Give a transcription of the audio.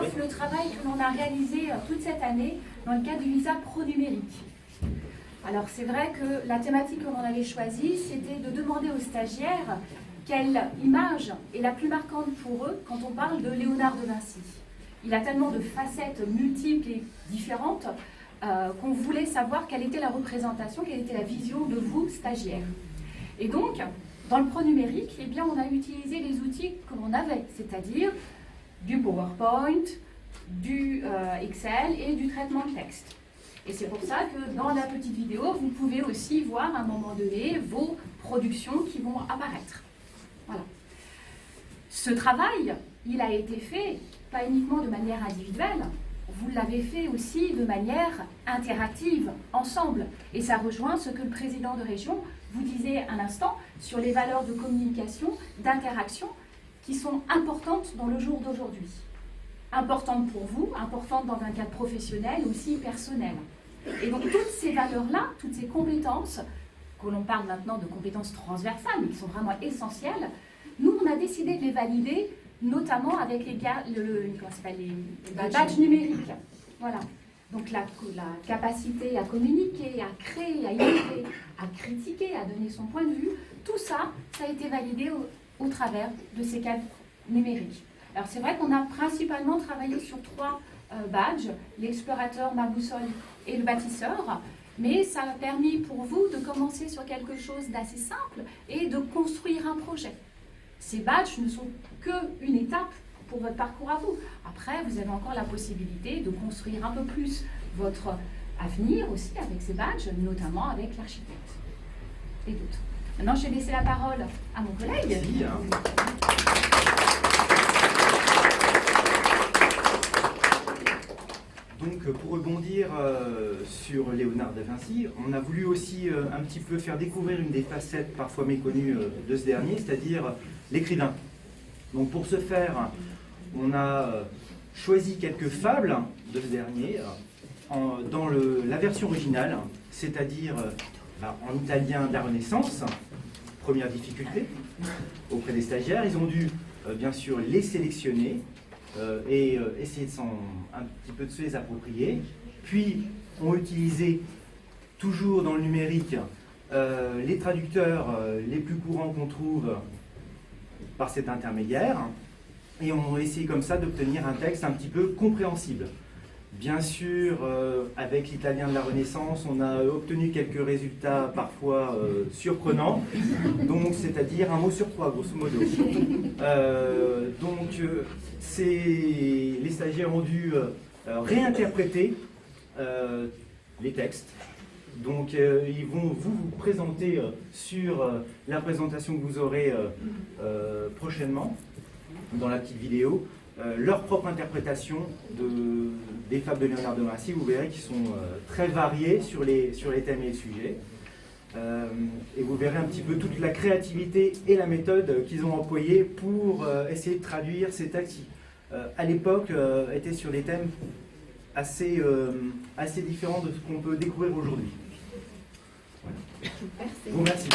photographe le travail que l'on a réalisé toute cette année dans le cadre du visa pro-numérique. Alors c'est vrai que la thématique que l'on avait choisie, c'était de demander aux stagiaires quelle image est la plus marquante pour eux quand on parle de Léonard de Vinci. Il a tellement de facettes multiples et différentes qu'on voulait savoir quelle était la représentation, quelle était la vision de vous, stagiaires. Et donc, dans le pro-numérique, eh bien, on a utilisé les outils que l'on avait, c'est-à-dire du PowerPoint, du Excel et du traitement de texte. Et c'est pour ça que dans la petite vidéo, vous pouvez aussi voir à un moment donné vos productions qui vont apparaître. Voilà. Ce travail, il a été fait pas uniquement de manière individuelle, vous l'avez fait aussi de manière interactive, ensemble. Et ça rejoint ce que le président de région vous disait à l'instant sur les valeurs de communication, d'interaction, qui sont importantes dans le jour d'aujourd'hui. Importantes pour vous, importantes dans un cadre professionnel, aussi personnel. Et donc toutes ces valeurs-là, toutes ces compétences, que l'on parle maintenant de compétences transversales, mais qui sont vraiment essentielles, nous, on a décidé de les valider, notamment avec les badges numériques. Voilà. Donc la capacité à communiquer, à créer, à innover, à critiquer, à donner son point de vue, tout ça, ça a été validé au travers de ces cadres numériques. Alors c'est vrai qu'on a principalement travaillé sur 3 badges, l'explorateur, ma boussole et le bâtisseur, mais ça a permis pour vous de commencer sur quelque chose d'assez simple et de construire un projet. Ces badges ne sont qu'une étape pour votre parcours à vous. Après, vous avez encore la possibilité de construire un peu plus votre avenir aussi avec ces badges, notamment avec l'architecte et d'autres. Maintenant, je vais laisser la parole à mon collègue. Merci. Donc, pour rebondir sur Léonard de Vinci, on a voulu aussi un petit peu faire découvrir une des facettes parfois méconnues de ce dernier, c'est-à-dire l'écrivain. Donc, pour ce faire, on a choisi quelques fables de ce dernier dans la version originale, c'est-à-dire en italien de la Renaissance. Première difficulté auprès des stagiaires, ils ont dû bien sûr les sélectionner et essayer un petit peu de se les approprier. Puis ont utilisé, toujours dans le numérique, les traducteurs les plus courants qu'on trouve par cet intermédiaire, et on a essayé comme ça d'obtenir un texte un petit peu compréhensible. Bien sûr, avec l'italien de la Renaissance, on a obtenu quelques résultats parfois surprenants, donc c'est-à-dire un mot sur 3, grosso modo. Les stagiaires ont dû réinterpréter les textes. Donc ils vont vous présenter sur la présentation que vous aurez prochainement dans la petite vidéo leur propre interprétation des fables de Léonard de Vinci. Vous verrez qu'ils sont très variés sur les thèmes et les sujets. Et vous verrez un petit peu toute la créativité et la méthode qu'ils ont employée pour essayer de traduire ces textes qui, à l'époque, étaient sur des thèmes assez différents de ce qu'on peut découvrir aujourd'hui. Voilà. Merci. Je vous remercie.